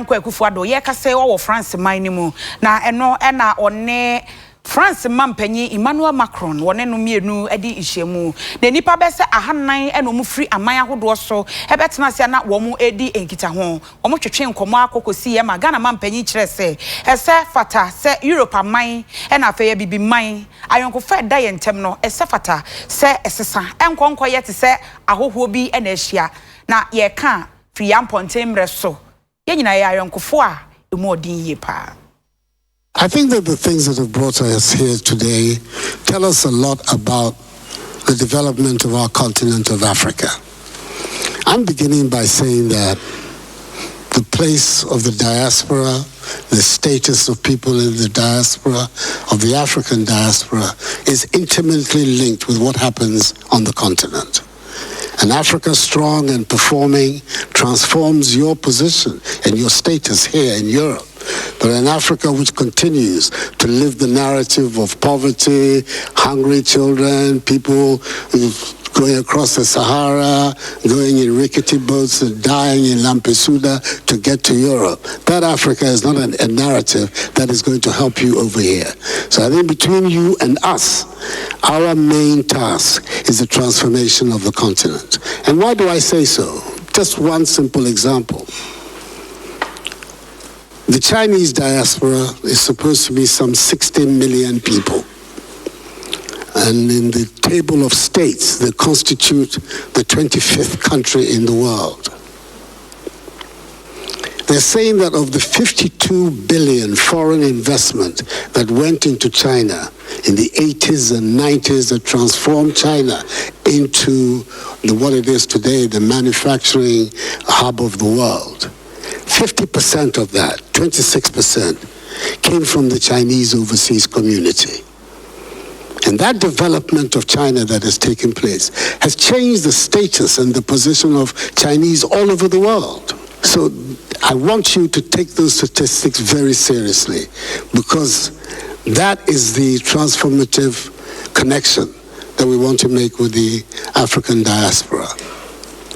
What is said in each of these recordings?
Akufo-Addo ye kase wo France man ni mu na eno na one France mampanyi Emmanuel Macron wone no mienu edi ihyiemu na nipa be se ahanan eno mu free aman ahodo so ebetena se na wo mu edi enkita ho wo mu twetwe nkomo akokosi ye ma Ghana mampanyi kire se ese fata se Europe aman na afeye bibi man ayonko fa da ye ntem no ese fata se esesa enkonko ye te se ahoho bi na ehia na ye ka free ampontem reso I think that the things that have brought us here today tell us a lot about the development of our continent of Africa. I'm beginning by saying that the place of the diaspora, the status of people in the diaspora, of the African diaspora, is intimately linked with what happens on the continent. And Africa strong and performing transforms your position and your status here in Europe. But an Africa which continues to live the narrative of poverty, hungry children, people going across the Sahara, going in rickety boats and dying in Lampedusa to get to Europe. That Africa is not a narrative that is going to help you over here. So I think between you and us, our main task is the transformation of the continent. And why do I say so? Just one simple example. The Chinese diaspora is supposed to be some 60 million people. And in the table of states, they constitute the 25th country in the world. They're saying that of the 52 billion foreign investment that went into China in the 80s and 90s that transformed China into what it is today, the manufacturing hub of the world, 50% of that, 26%, came from the Chinese overseas community. And that development of China that has taken place has changed the status and the position of Chinese all over the world. So I want you to take those statistics very seriously, because that is the transformative connection that we want to make with the African diaspora.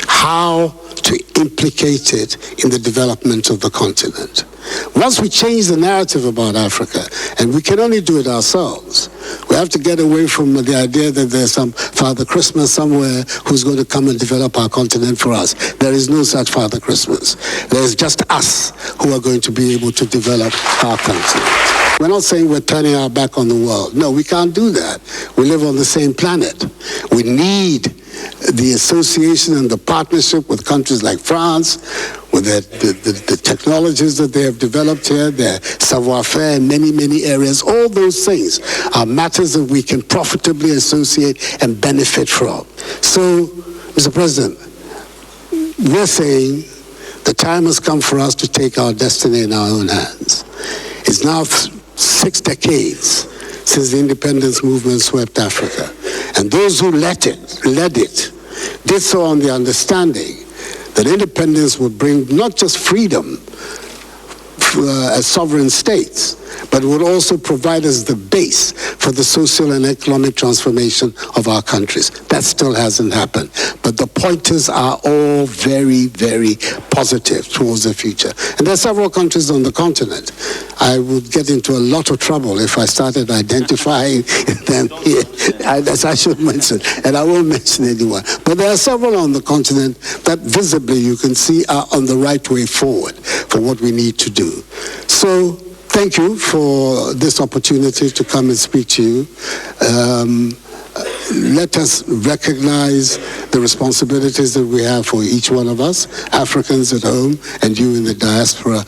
How to implicate it in the development of the continent. Once we change the narrative about Africa, and we can only do it ourselves, we have to get away from the idea that there's some Father Christmas somewhere who's going to come and develop our continent for us. There is no such Father Christmas. There's just us who are going to be able to develop our continent. We're not saying we're turning our back on the world. No, we can't do that. We live on the same planet. We need the association and the partnership with countries like France, with the technologies that they have developed here, their savoir-faire in many, many areas. All those things are matters that we can profitably associate and benefit from. So, Mr. President, we're saying the time has come for us to take our destiny in our own hands. It's now 6 decades since the independence movement swept Africa. And those who led it, did so on the understanding that independence would bring not just freedom as sovereign states, but would also provide us the base for the social and economic transformation of our countries. That still hasn't happened. But the pointers are all very, very positive towards the future. And there are several countries on the continent. I would get into a lot of trouble if I started identifying them here, as I should mention, and I won't mention anyone. But there are several on the continent that visibly you can see are on the right way forward for what we need to do. So, thank you for this opportunity to come and speak to you. Let us recognize the responsibilities that we have for each one of us, Africans at home and you in the diaspora.